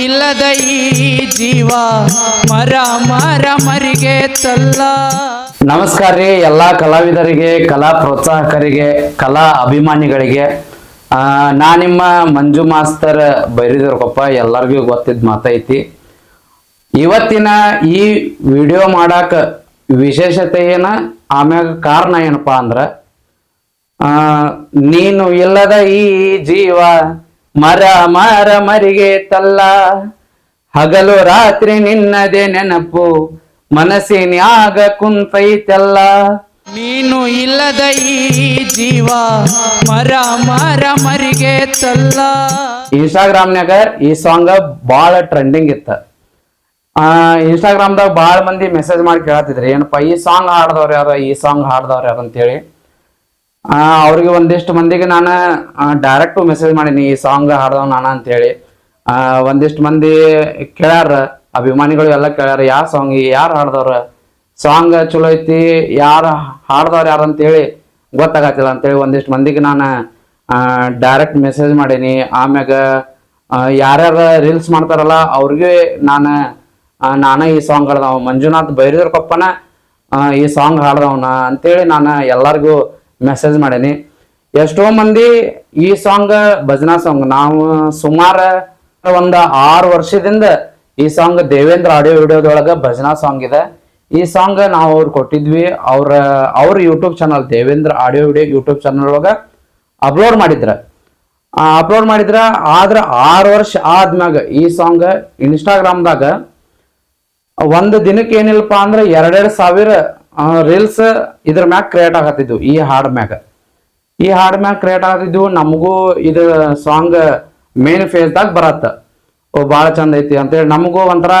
ಇಲ್ಲದ ಈ ಜೀವ ಮರ ಮರ ಮರಿಗೆ ತಲ್ಲ. ನಮಸ್ಕಾರ ರೀ ಎಲ್ಲಾ ಕಲಾವಿದರಿಗೆ, ಕಲಾ ಪ್ರೋತ್ಸಾಹಕರಿಗೆ, ಕಲಾ ಅಭಿಮಾನಿಗಳಿಗೆ. ನಾ ನಿಮ್ಮ ಮಂಜು ಮಾಸ್ತರ್ ಬೈರಿದರ್ಕೊಪ್ಪ. ಎಲ್ಲರಿಗೂ ಗೊತ್ತಿದ್ ಮಾತೈತಿ. ಇವತ್ತಿನ ಈ ವಿಡಿಯೋ ಮಾಡಾಕ ವಿಶೇಷತೆ ಏನ, ಆಮ್ಯಾಗ ಕಾರಣ ಏನಪ್ಪಾ ಅಂದ್ರ ನೀನು ಇಲ್ಲದ ಈ ಜೀವ ಮರ ಮರ ಮರಿಗೆ ತಲ್ಲ, ಹಗಲು ರಾತ್ರಿ ನಿನ್ನದೇ ನೆನಪು ಮನಸ್ಸಿನ್ಯಾಗ ಕುಂತೈತೆಲ್ಲ. ನೀನು ಇಲ್ಲದ ಈ ಜೀವ ಮರ ಮರ ಮರಿಗೆ ತಲ್ಲ. ಇನ್ಸ್ಟಾಗ್ರಾಮ್ನಾಗ ಈ ಸಾಂಗ್ ಬಾಳ ಟ್ರೆಂಡಿಂಗ್ ಇತ್ತ. ಇನ್ಸ್ಟಾಗ್ರಾಮ್ದಾಗ ಬಾಳ ಮಂದಿ ಮೆಸೇಜ್ ಮಾಡಿ ಕೇಳತ್ತಿದ್ರಿ, ಏನಪ್ಪಾ ಈ ಸಾಂಗ್ ಹಾಡ್ದವ್ರು ಯಾರು, ಈ ಸಾಂಗ್ ಹಾಡ್ದವ್ರು ಯಾರು ಅಂತೇಳಿ. ಅವ್ರಿಗೆ ಒಂದಿಷ್ಟು ಮಂದಿಗೆ ನಾನು ಡೈರೆಕ್ಟ್ ಮೆಸೇಜ್ ಮಾಡೀನಿ, ಈ ಸಾಂಗ್ ಹಾಡ್ದವ್ ನಾನ ಅಂತೇಳಿ. ಒಂದಿಷ್ಟು ಮಂದಿ ಕೇಳ್ಯಾರ, ಅಭಿಮಾನಿಗಳು ಎಲ್ಲ ಕೇಳ್ಯಾರ, ಯಾವ ಸಾಂಗ್ ಯಾರು ಹಾಡ್ದವ್ರ, ಸಾಂಗ್ ಚಲೋ ಐತಿ, ಯಾರು ಹಾಡ್ದವ್ರು ಯಾರು ಅಂತೇಳಿ ಗೊತ್ತಾಗತ್ತಿಲ್ಲ ಅಂತೇಳಿ ಒಂದಿಷ್ಟು ಮಂದಿಗೆ ನಾನು ಡೈರೆಕ್ಟ್ ಮೆಸೇಜ್ ಮಾಡೀನಿ. ಆಮ್ಯಾಗ ಯಾರ್ಯಾರ ರೀಲ್ಸ್ ಮಾಡ್ತಾರಲ್ಲ ಅವ್ರಿಗೆ ನಾನ ಈ ಸಾಂಗ್ ಹಾಡ್ದವ, ಮಂಜುನಾಥ್ ಬೈರಿದರ್ಕೊಪ್ಪನ ಈ ಸಾಂಗ್ ಹಾಡ್ದವನ ಅಂತೇಳಿ ನಾನು ಎಲ್ಲರಿಗೂ ಮೆಸೇಜ್ ಮಾಡೀನಿ. ಎಷ್ಟೋ ಮಂದಿ ಈ ಸಾಂಗ್ ಭಜನಾ ಸಾಂಗ್, ನಾವು ಸುಮಾರು ಒಂದು 6 ವರ್ಷದಿಂದ ಈ ಸಾಂಗ್ ದೇವೇಂದ್ರ ಆಡಿಯೋ ವಿಡಿಯೋದೊಳಗ ಭಜನಾ ಸಾಂಗ್ ಇದೆ. ಈ ಸಾಂಗ್ ನಾವು ಅವ್ರು ಕೊಟ್ಟಿದ್ವಿ. ಅವ್ರ YouTube channel Devendra audio video YouTube channel ಒಳಗ ಅಪ್ಲೋಡ್ ಮಾಡಿದ್ರ. ಆದ್ರ 6 ವರ್ಷ ಆದ್ಮ್ಯಾಗ ಈ ಸಾಂಗ್ ಇನ್ಸ್ಟಾಗ್ರಾಮ್ದಾಗ ಒಂದು ದಿನಕ್ಕೆ ಏನಿಲ್ಲಪ್ಪ ಅಂದ್ರೆ 2,000 ರೀಲ್ಸ್ ಇದ್ರ ಮ್ಯಾಗ ಕ್ರಿಯೇಟ್ ಆಗತ್ತಿದ್ವು. ಈ ಹಾಡ್ ಮ್ಯಾಗ ಕ್ರಿಯೇಟ್ ಆಗತ್ತಿದ್ವು. ನಮಗೂ ಇದು ಸಾಂಗ್ ಮೇನ್ ಫೇಸ್ದಾಗ ಬರತ್ತ, ಭಾಳ ಚಂದ ಐತಿ ಅಂತೇಳಿ ನಮಗೂ ಒಂಥರ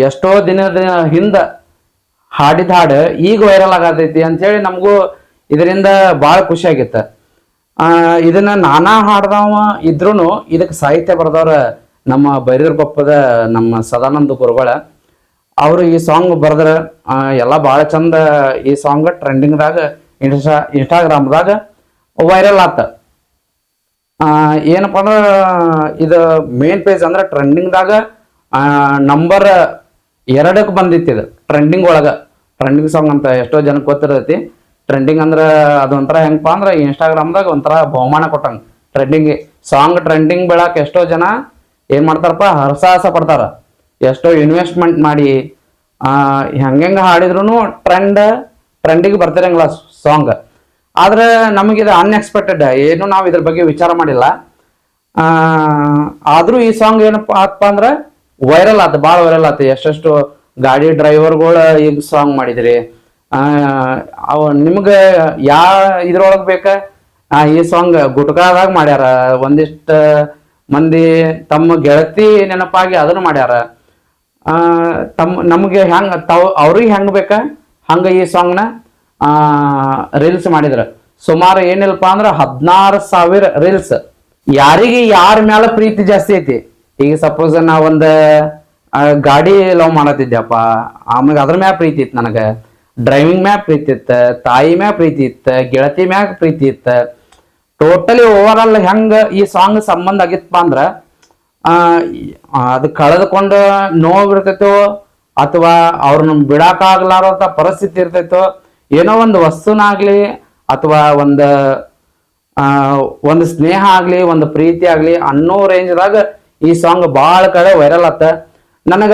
ಎಷ್ಟೋ ದಿನದ ಹಿಂದ ಹಾಡಿದ ಹಾಡು ಈಗ ವೈರಲ್ ಆಗತೈತಿ ಅಂತೇಳಿ ನಮಗೂ ಇದರಿಂದ ಭಾಳ ಖುಷಿ ಆಗಿತ್ತ. ಇದನ್ನ ನಾನಾ ಹಾಡ್ದವ ಇದ್ರೂ ಇದಕ್ಕೆ ಸಾಹಿತ್ಯ ಬರೆದವ್ರ ನಮ್ಮ ಬೈರಿದರ್ಕೊಪ್ಪದ ನಮ್ಮ ಸದಾನಂದ ಗುರುಗಳ. ಅವರು ಈ ಸಾಂಗ್ ಬರೆದ್ರ ಎಲ್ಲ ಭಾಳ ಚಂದ. ಈ ಸಾಂಗ್ ಟ್ರೆಂಡಿಂಗ್ದಾಗ ಇನ್ಸ್ಟಾಗ್ರಾಮ್ದಾಗ ವೈರಲ್ ಆತ. ಏನಪ್ಪ ಅಂದ್ರೆ ಇದು ಮೇನ್ ಪೇಜ್ ಅಂದ್ರೆ ಟ್ರೆಂಡಿಂಗ್ದಾಗ ನಂಬರ್ 2ಕ್ಕೆ ಬಂದಿತ್ತು. ಇದು ಟ್ರೆಂಡಿಂಗ್ ಒಳಗ ಟ್ರೆಂಡಿಂಗ್ ಸಾಂಗ್ ಅಂತ ಎಷ್ಟೋ ಜನಕ್ಕೆ ಗೊತ್ತಿರ್ತೈತಿ. ಟ್ರೆಂಡಿಂಗ್ ಅಂದ್ರೆ ಅದೊಂಥರ ಹೆಂಗಪ್ಪ ಅಂದ್ರೆ ಇನ್ಸ್ಟಾಗ್ರಾಮ್ದಾಗ ಒಂಥರ ಬಹುಮಾನ ಕೊಟ್ಟಂಗ. ಟ್ರೆಂಡಿಂಗ್ ಬೆಳಕ್ ಎಷ್ಟೋ ಜನ ಏನ್ ಮಾಡ್ತಾರಪ್ಪ, ಹರಸಾಹಸ ಪಡ್ತಾರ. ಎಷ್ಟೋ ಇನ್ವೆಸ್ಟ್ಮೆಂಟ್ ಮಾಡಿ ಹೆಂಗ ಹಾಡಿದ್ರು ಟ್ರೆಂಡಿಗೆ ಬರ್ತಿರಂಗಿಲ್ಲ ಸಾಂಗ್. ಆದ್ರೆ ನಮಗಿದು ಅನ್ಎಕ್ಸ್ಪೆಕ್ಟೆಡ್, ಏನು ನಾವು ಇದ್ರ ಬಗ್ಗೆ ವಿಚಾರ ಮಾಡಿಲ್ಲ. ಆದ್ರೂ ಈ ಸಾಂಗ್ ಏನಪ್ಪ ಆತ್ಪ ಅಂದ್ರೆ ವೈರಲ್ ಆತ, ಭಾಳ ವೈರಲ್ ಆತ. ಎಷ್ಟೆಷ್ಟು ಗಾಡಿ ಡ್ರೈವರ್ಗಳು ಈಗ ಸಾಂಗ್ ಮಾಡಿದ್ರಿ. ನಿಮ್ಗೆ ಇದ್ರೊಳಗೆ ಬೇಕ ಈ ಸಾಂಗ್ ಗುಟ್ಕಾದಾಗ ಮಾಡ್ಯಾರ. ಒಂದಿಷ್ಟು ಮಂದಿ ತಮ್ಮ ಗೆಳತಿ ನೆನಪಾಗಿ ಅದನ್ನು ಮಾಡ್ಯಾರ. ನಮಗೆ ಅವ್ರಿಗೆ ಹೆಂಗ್ ಬೇಕ ಹಂಗ ಈ ಸಾಂಗ್ನ ರೀಲ್ಸ್ ಮಾಡಿದ್ರ. ಸುಮಾರು ಏನಿಲ್ಲಪ್ಪ ಅಂದ್ರ 16,000 ರೀಲ್ಸ್. ಯಾರಿಗೆ ಯಾರ ಮ್ಯಾಲ ಪ್ರೀತಿ ಜಾಸ್ತಿ ಐತಿ, ಈಗ ಸಪೋಸ್ ನಾ ಒಂದು ಗಾಡಿ ಲವ್ ಮಾಡತ್ತಿದ್ದೆಪ್ಪ, ಆಮೇಲೆ ಅದ್ರ ಮ್ಯಾಗ ಪ್ರೀತಿ ಇತ್ತು, ನನಗೆ ಡ್ರೈವಿಂಗ್ ಮ್ಯಾಗ ಪ್ರೀತಿ ಇತ್ತು, ತಾಯಿ ಮ್ಯಾಗ ಪ್ರೀತಿ ಇತ್ತು, ಗೆಳತಿ ಮ್ಯಾಗ ಪ್ರೀತಿ ಇತ್ತು. ಟೋಟಲಿ ಓವರ್ ಆಲ್ ಹೆಂಗ ಈ ಸಾಂಗ್ ಸಂಬಂಧ ಆಗಿತ್ತಪ್ಪ ಅಂದ್ರ ಅದು ಕಳೆದುಕೊಂಡು ನೋವಿರ್ತೈತೋ ಅಥವಾ ಅವ್ರನ್ನ ಬಿಡಾಕಾಗ್ಲಾರಂತ ಪರಿಸ್ಥಿತಿ ಇರ್ತೈತೋ, ಏನೋ ಒಂದು ವಸ್ತುನಾಗ್ಲಿ ಅಥವಾ ಒಂದು ಸ್ನೇಹ ಆಗ್ಲಿ, ಒಂದು ಪ್ರೀತಿ ಆಗ್ಲಿ ಅನ್ನೋ ರೇಂಜ್ದಾಗ ಈ ಸಾಂಗ್ ಭಾಳ ಕಡೆ ವೈರಲ್ ಆತ. ನನಗ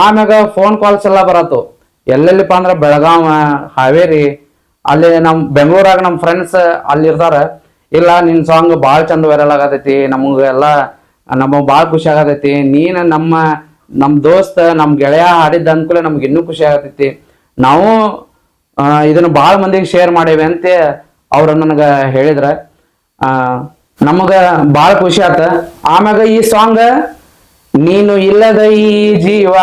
ಆಮ್ಯಾಗ ಫೋನ್ ಕಾಲ್ಸ್ ಎಲ್ಲ ಬರತ್ತು. ಎಲ್ಲೆಲ್ಲಿಪ್ಪ ಅಂದ್ರೆ ಬೆಳಗಾವ, ಹಾವೇರಿ, ಅಲ್ಲಿ ಬೆಂಗಳೂರಾಗ ನಮ್ಮ ಫ್ರೆಂಡ್ಸ್ ಅಲ್ಲಿ ಇರ್ತಾರ. ಇಲ್ಲ ನಿನ್ ಸಾಂಗ್ ಭಾಳ ಚಂದ ವೈರಲ್ ಆಗತೈತಿ, ನಮಗ್ ಭಾಳ ಖುಷಿ ಆಗತೈತಿ, ನೀನ್ ನಮ್ಮ ದೋಸ್ತ ನಮ್ಮ ಗೆಳೆಯ ಹಾಡಿದ್ದ ಅಂದ್ಕೂಲೆ ನಮ್ಗೆ ಇನ್ನೂ ಖುಷಿ ಆಗತೈತಿ, ನಾವು ಇದನ್ನ ಭಾಳ ಮಂದಿಗೆ ಶೇರ್ ಮಾಡೇವಿ ಅಂತ ಅವ್ರು ನನಗೆ ಹೇಳಿದ್ರ. ನಮಗ ಭಾಳ ಖುಷಿ ಆತ. ಆಮ್ಯಾಗ ಈ ಸಾಂಗ್ ನೀನು ಇಲ್ಲದ ಈ ಜೀವ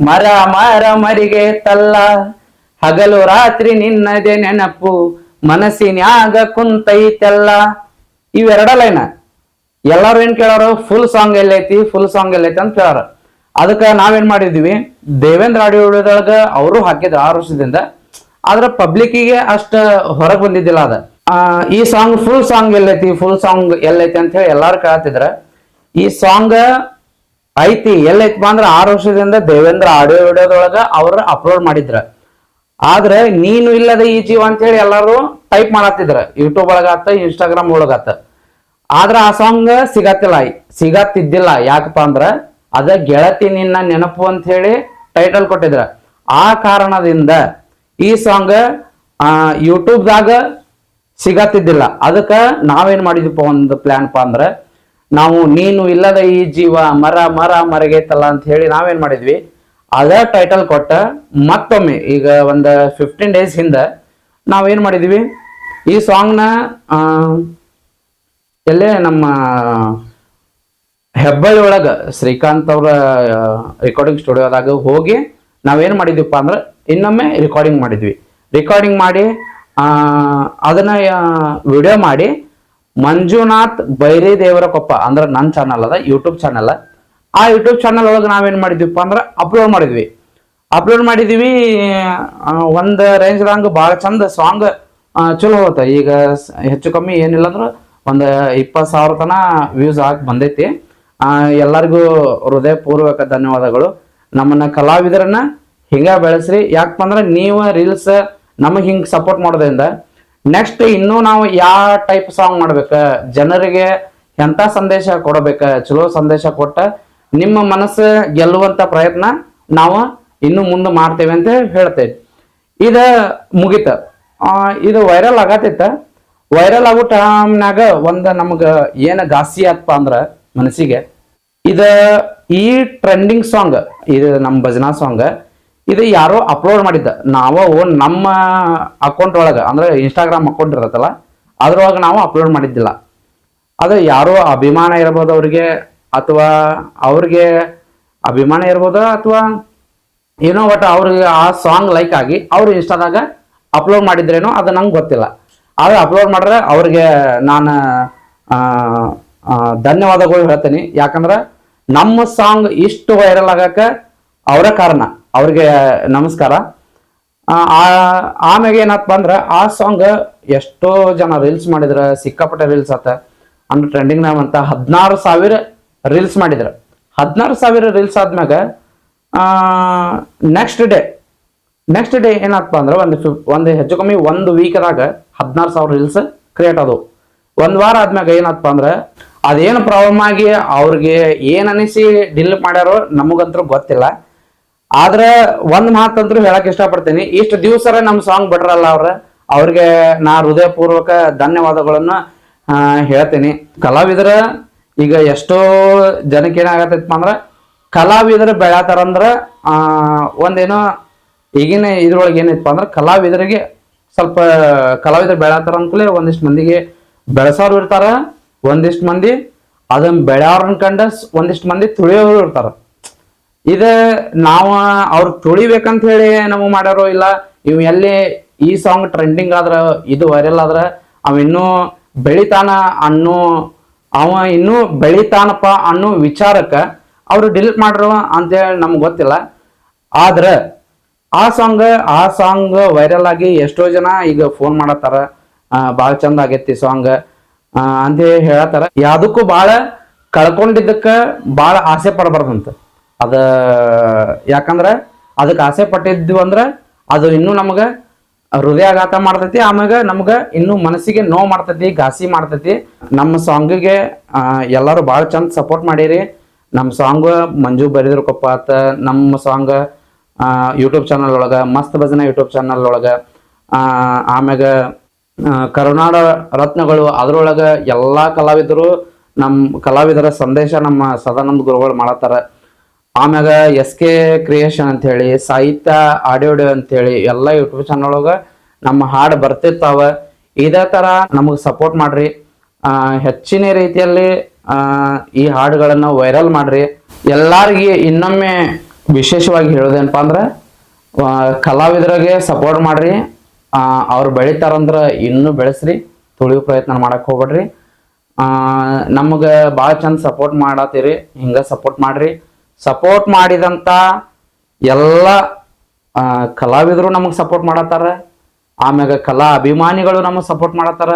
ಮರ ಮರ ಮರಿಗೆ ತಲ್ಲ, ಹಗಲು ರಾತ್ರಿ ನಿನ್ನದೇ ನೆನಪು ಮನಸ್ಸಿನ್ಯಾಗ ಕುಂತೈತೆಲ್ಲ. ಇವೆರಡ ಲೈನ ಎಲ್ಲಾರು ಏನ್ ಕೇಳಾರ, ಫುಲ್ ಸಾಂಗ್ ಎಲ್ಲೈತಿ ಅಂತ ಕೇಳಾರ. ಅದಕ್ಕೆ ನಾವೇನ್ ಮಾಡಿದ್ವಿ, ದೇವೇಂದ್ರ ಆಡಿಯೋ ವಿಡಿಯೋದೊಳಗ ಅವರು ಹಾಕಿದ್ರು 6 ವರ್ಷದಿಂದ. ಆದ್ರೆ ಪಬ್ಲಿಕ್ಕಿಗೆ ಅಷ್ಟ ಹೊರಗೆ ಬಂದಿದ್ದಿಲ್ಲ ಅದ. ಈ ಸಾಂಗ್ ಫುಲ್ ಸಾಂಗ್ ಎಲ್ಲೈತಿ ಅಂತ ಹೇಳಿ ಎಲ್ಲಾರು ಕೇಳತ್ತಿದ್ರ. ಈ ಸಾಂಗ್ ಐತಿ ಎಲ್ಲೈತಿ ಅಂದ್ರ 6 ವರ್ಷದಿಂದ ದೇವೇಂದ್ರ ಆಡಿಯೋ ವಿಡಿಯೋದೊಳಗ ಅವ್ರ ಅಪ್ಲೋಡ್ ಮಾಡಿದ್ರ. ಆದ್ರೆ ನೀನು ಇಲ್ಲದ ಈ ಜೀವ ಅಂತ ಹೇಳಿ ಎಲ್ಲಾರು ಟೈಪ್ ಮಾಡತ್ತಿದ್ರ ಯೂಟ್ಯೂಬ್ ಒಳಗಾತ ಇನ್ಸ್ಟಾಗ್ರಾಮ್ ಒಳಗಾತ. ಆದ್ರ ಆ ಸಾಂಗ್ ಸಿಗತ್ತಿದ್ದಿಲ್ಲ. ಯಾಕಪ್ಪ ಅಂದ್ರ ಅದ ಗೆಳತಿ ನಿನ್ನ ನೆನಪು ಅಂತ ಹೇಳಿ ಟೈಟಲ್ ಕೊಟ್ಟಿದ್ರ. ಆ ಕಾರಣದಿಂದ ಈ ಸಾಂಗ್ ಯೂಟ್ಯೂಬ್ದಾಗ ಸಿಗತ್ತಿದ್ದಿಲ್ಲ. ಅದಕ್ಕ ನಾವೇನ್ ಮಾಡಿದ್ವಿ ಒಂದು ಪ್ಲಾನ್ಪ ಅಂದ್ರ, ನಾವು ನೀನು ಇಲ್ಲದ ಈ ಜೀವ ಮರಗೈತಲ್ಲ ಅಂತ ಹೇಳಿ ನಾವೇನ್ ಮಾಡಿದ್ವಿ, ಅದ ಟೈಟಲ್ ಕೊಟ್ಟ ಮತ್ತೊಮ್ಮೆ ಈಗ ಒಂದ್ 15 days ಹಿಂದ ನಾವೇನ್ ಮಾಡಿದ್ವಿ, ಈ ಸಾಂಗ್ನ ಎಲ್ಲೇ ನಮ್ಮ ಹೆಬ್ಬಳ್ಳಿ ಒಳಗ ಶ್ರೀಕಾಂತ್ ಅವರ ರೆಕಾರ್ಡಿಂಗ್ ಸ್ಟುಡಿಯೋದಾಗ ಹೋಗಿ ನಾವೇನ್ ಮಾಡಿದ್ವಿಪ್ಪ ಅಂದ್ರ ಇನ್ನೊಮ್ಮೆ ರೆಕಾರ್ಡಿಂಗ್ ಮಾಡಿ ಅದನ್ನ ವಿಡಿಯೋ ಮಾಡಿ ಮಂಜುನಾಥ್ ಬೈರಿ ದೇವರ ಕೊಪ್ಪ ಅಂದ್ರ ನನ್ನ ಚಾನಲ್ ಅದ, ಯೂಟ್ಯೂಬ್ ಚಾನಲ್. ಆ ಯೂಟ್ಯೂಬ್ ಚಾನಲ್ ಒಳಗೆ ನಾವೇನ್ ಮಾಡಿದ್ವಿಪ್ಪ ಅಂದ್ರ ಅಪ್ಲೋಡ್ ಮಾಡಿದ್ವಿ. ಒಂದ್ ರೇಂಜ್ದಂಗ ಭಾಳ ಚಂದ ಸಾಂಗ್ ಚಲೋ ಹೋತ. ಈಗ ಹೆಚ್ಚು ಕಮ್ಮಿ ಏನಿಲ್ಲ ಅಂದ್ರ ಒಂದ್ 20,000 ತನ ವ್ಯೂಸ್ ಆಗಿ ಬಂದೈತಿ. ಎಲ್ಲರಿಗೂ ಹೃದಯಪೂರ್ವಕ ಧನ್ಯವಾದಗಳು. ನಮ್ಮನ್ನ ಕಲಾವಿದರನ್ನ ಹಿಂಗ ಬೆಳೆಸ್ರಿ. ಯಾಕಪ್ಪ ಅಂದ್ರ ನೀವು ರೀಲ್ಸ್ ನಮಗ್ ಹಿಂಗ್ ಸಪೋರ್ಟ್ ಮಾಡೋದ್ರಿಂದ ನೆಕ್ಸ್ಟ್ ಇನ್ನೂ ನಾವು ಯಾವ ಟೈಪ್ ಸಾಂಗ್ ಮಾಡ್ಬೇಕ, ಜನರಿಗೆ ಎಂತ ಸಂದೇಶ ಕೊಡಬೇಕ, ಚಲೋ ಸಂದೇಶ ಕೊಟ್ಟ ನಿಮ್ಮ ಮನಸ್ಸು ಗೆಲ್ಲುವಂತ ಪ್ರಯತ್ನ ನಾವು ಇನ್ನು ಮುಂದೆ ಮಾಡ್ತೇವೆ ಅಂತ ಹೇಳ್ತೇವೆ. ಇದ ಮುಗಿತ. ಇದು ವೈರಲ್ ಆಗತೈತ. ವೈರಲ್ ಆಗೋ ಟೈಮ್ನಾಗ ಒಂದ್ ನಮಗ ಏನ ಗಾಸಿ ಆತ್ಪ ಅಂದ್ರ ಮನಸ್ಸಿಗೆ, ಈ ಟ್ರೆಂಡಿಂಗ್ ಸಾಂಗ್, ಇದು ನಮ್ಮ ಭಜನಾ ಸಾಂಗ್, ಇದು ಯಾರೋ ಅಪ್ಲೋಡ್ ಮಾಡಿದ್ದ. ನಾವು ನಮ್ಮ ಅಕೌಂಟ್ ಒಳಗ ಅಂದ್ರೆ ಇನ್ಸ್ಟಾಗ್ರಾಮ್ ಅಕೌಂಟ್ ಇರತ್ತಲ್ಲ ಅದ್ರೊಳಗೆ ನಾವು ಅಪ್ಲೋಡ್ ಮಾಡಿದ್ದಿಲ್ಲ. ಅದು ಯಾರೋ ಅಭಿಮಾನ ಇರ್ಬೋದು ಅವ್ರಿಗೆ, ಅಥವಾ ಅವ್ರಿಗೆ ಅಭಿಮಾನ ಇರ್ಬೋದು, ಅಥವಾ ಏನೋ ಒಟ್ಟು ಅವ್ರಿಗೆ ಆ ಸಾಂಗ್ ಲೈಕ್ ಆಗಿ ಅವ್ರು ಇನ್ಸ್ಟಾದಾಗ ಅಪ್ಲೋಡ್ ಮಾಡಿದ್ರೇನೋ ಅದು ನಂಗೆ ಗೊತ್ತಿಲ್ಲ. ಆದ್ರೆ ಅಪ್ಲೋಡ್ ಮಾಡ್ರೆ ಅವ್ರಿಗೆ ನಾನು ಧನ್ಯವಾದಗಳು ಹೇಳ್ತೀನಿ. ಯಾಕಂದ್ರೆ ನಮ್ಮ ಸಾಂಗ್ ಇಷ್ಟು ವೈರಲ್ ಆಗಕ್ಕ ಅವರ ಕಾರಣ, ಅವ್ರಿಗೆ ನಮಸ್ಕಾರ. ಆಮ್ಯಾಗ ಏನಪ್ಪ ಅಂದ್ರ ಆ ಸಾಂಗ್ ಎಷ್ಟೋ ಜನ ರೀಲ್ಸ್ ಮಾಡಿದ್ರ, ಸಿಕ್ಕಾಪಟ್ಟೆ ರೀಲ್ಸ್ ಆತ. ಅಂದ್ರೆ ಟ್ರೆಂಡಿಂಗ್ ನಾವಂತ 16,000 ರೀಲ್ಸ್ ಮಾಡಿದ್ರ. 16,000 ರೀಲ್ಸ್ ಆದ್ಮ್ಯಾಗ ನೆಕ್ಸ್ಟ್ ಡೇ ಏನಪ್ಪ ಅಂದ್ರೆ ಒಂದು ಹೆಚ್ಚು ಕಮ್ಮಿ 1 ವೀಕ್ದಾಗ 16,000 ರೀಲ್ಸ್ ಕ್ರಿಯೇಟ್ ಆದವು. 1 ವಾರ ಆದ್ಮ್ಯಾಗ ಏನಪ್ಪ ಅಂದ್ರೆ ಅದೇನು ಪ್ರಾಬ್ಲಮ್ ಆಗಿ ಅವ್ರಿಗೆ ಏನ್ ಅನಿಸಿ ಡಿಲೀಟ್ ಮಾಡ್ಯಾರೋ ನಮಗಂತೂ ಗೊತ್ತಿಲ್ಲ. ಆದ್ರೆ ಒಂದ್ ಮಾತಂದ್ರು ಹೇಳಕ್ ಇಷ್ಟಪಡ್ತೀನಿ, ಇಷ್ಟು ದಿವ್ಸರ ನಮ್ ಸಾಂಗ್ ಬಿಟ್ರಲ್ಲ ಅವ್ರಿಗೆ ನಾ ಹೃದಯಪೂರ್ವಕ ಧನ್ಯವಾದಗಳನ್ನ ಹೇಳ್ತೀನಿ. ಕಲಾವಿದರ ಈಗ ಎಷ್ಟೋ ಜನಕ್ಕೆ ಏನಾಗತ್ತೈತಪ್ಪ ಅಂದ್ರ, ಕಲಾವಿದರು ಬೆಳತಾರಂದ್ರ ಒಂದೇನೋ ಈಗಿನ ಇದ್ರೊಳಗೆ ಏನೈತಪ್ಪ ಅಂದ್ರ, ಕಲಾವಿದರಿಗೆ ಸ್ವಲ್ಪ ಕಲಾವಿದರು ಬೆಳತಾರ ಅನ್ಕೂಲೆ ಒಂದಿಷ್ಟು ಮಂದಿಗೆ ಬೆಳೆಸೋರು ಇರ್ತಾರ, ಒಂದಿಷ್ಟು ಮಂದಿ ಅದನ್ನ ಬೆಳೆಯವ್ರನ್ನ ಕಂಡ ಒಂದಿಷ್ಟು ಮಂದಿ ತುಳಿಯೋರು ಇರ್ತಾರ. ಇದ ನಾವ ಅವ್ರ ತುಳಿಬೇಕಂತ ಹೇಳಿ ನಮಗ್ ಮಾಡ್ಯಾರೋ ಇಲ್ಲ, ಇವ್ ಎಲ್ಲಿ ಈ ಸಾಂಗ್ ಟ್ರೆಂಡಿಂಗ್ ಆದ್ರ, ಇದು ವೈರಲ್ ಆದ್ರ ಅವ ಇನ್ನೂ ಬೆಳಿತಾನಪ್ಪ ಅನ್ನೋ ವಿಚಾರಕ್ಕ ಅವ್ರು ಡಿಲೀಟ್ ಮಾಡ್ರು ಅಂತೇಳಿ ನಮ್ಗೆ ಗೊತ್ತಿಲ್ಲ. ಆದ್ರ ಆ ಸಾಂಗ್ ವೈರಲ್ ಆಗಿ ಎಷ್ಟೋ ಜನ ಈಗ ಫೋನ್ ಮಾಡತ್ತಾರ, ಭಾಳ ಚಂದ ಆಗೈತಿ ಸಾಂಗ್ ಅಂತ ಹೇಳತ್ತಾರ. ಯಾವ್ದಕ್ಕೂ ಭಾಳ ಕಳ್ಕೊಂಡಿದ್ದಕ್ಕ ಭಾಳ ಆಸೆ ಪಡಬಾರ್ದಂತ. ಅದ ಯಾಕಂದ್ರ ಅದಕ್ಕೆ ಆಸೆ ಪಟ್ಟಿದ್ವಿ ಅಂದ್ರ ಅದು ಇನ್ನೂ ನಮಗ ಹೃದಯಾಘಾತ ಮಾಡ್ತೈತಿ, ಆಮ್ಯಾಗ ನಮ್ಗ ಇನ್ನೂ ಮನಸ್ಸಿಗೆ ನೋವು ಮಾಡ್ತೈತಿ, ಘಾಸಿ ಮಾಡ್ತೈತಿ. ನಮ್ಮ ಸಾಂಗಿಗೆ ಎಲ್ಲರೂ ಭಾಳ ಚಂದ ಸಪೋರ್ಟ್ ಮಾಡಿರಿ. ನಮ್ಮ ಸಾಂಗ್ ಮಂಜು ಬರಿದ್ರ ಕೊಪ್ಪ ಆತ, ನಮ್ಮ ಸಾಂಗ್ ಯೂಟ್ಯೂಬ್ ಚಾನಲ್ ಒಳಗ ಮಸ್ತ್ ಭಜನಾ ಯೂಟ್ಯೂಬ್ ಚಾನಲ್ ಒಳಗ, ಆಮ್ಯಾಗ ಕರುನಾಡ ರತ್ನಗಳು ಅದ್ರೊಳಗ ಎಲ್ಲಾ ಕಲಾವಿದರು, ನಮ್ಮ ಕಲಾವಿದರ ಸಂದೇಶ ನಮ್ಮ ಸದಾನಂದ ಗುರುಗಳು ಮಾಡತ್ತಾರ. ಆಮ್ಯಾಗ SK ಕ್ರಿಯೇಷನ್ ಅಂತ ಹೇಳಿ, ಸಾಹಿತ್ಯ ಆಡಿಯೋ ಅಂತ ಹೇಳಿ ಎಲ್ಲ ಯೂಟ್ಯೂಬ್ ಚಾನಲ್ ಒಳಗ ನಮ್ಮ ಹಾಡು ಬರ್ತಿರ್ತಾವ. ಇದೇ ತರ ನಮಗ್ ಸಪೋರ್ಟ್ ಮಾಡ್ರಿ. ಹೆಚ್ಚಿನ ರೀತಿಯಲ್ಲಿ ಈ ಹಾಡುಗಳನ್ನ ವೈರಲ್ ಮಾಡ್ರಿ. ಎಲ್ಲಾರ್ಗಿ ಇನ್ನೊಮ್ಮೆ ವಿಶೇಷವಾಗಿ ಹೇಳೋದೇನಪ್ಪ ಅಂದ್ರ, ಕಲಾವಿದರಿಗೆ ಸಪೋರ್ಟ್ ಮಾಡ್ರಿ. ಅವ್ರು ಬೆಳಿತಾರಂದ್ರ ಇನ್ನೂ ಬೆಳೆಸ್ರಿ, ತುಳಿಯೋ ಪ್ರಯತ್ನ ಮಾಡಕ್ ಹೋಗ್ಬೇಡ್ರಿ. ನಮಗ ಭಾಳ ಚಂದ ಸಪೋರ್ಟ್ ಮಾಡತ್ತೀರಿ, ಹಿಂಗ ಸಪೋರ್ಟ್ ಮಾಡ್ರಿ. ಸಪೋರ್ಟ್ ಮಾಡಿದಂತ ಎಲ್ಲ ಕಲಾವಿದರು ನಮಗ್ ಸಪೋರ್ಟ್ ಮಾಡತ್ತಾರ, ಆಮ್ಯಾಗ ಕಲಾ ಅಭಿಮಾನಿಗಳು ನಮಗ್ ಸಪೋರ್ಟ್ ಮಾಡತ್ತಾರ.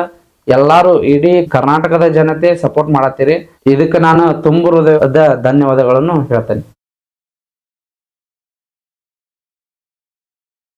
ಎಲ್ಲಾರು ಇಡೀ ಕರ್ನಾಟಕದ ಜನತೆ ಸಪೋರ್ಟ್ ಮಾಡತ್ತೀರಿ. ಇದಕ್ಕೆ ನಾನು ತುಂಬ ಹೃದಯದ ಧನ್ಯವಾದಗಳನ್ನು ಹೇಳ್ತೇನೆ.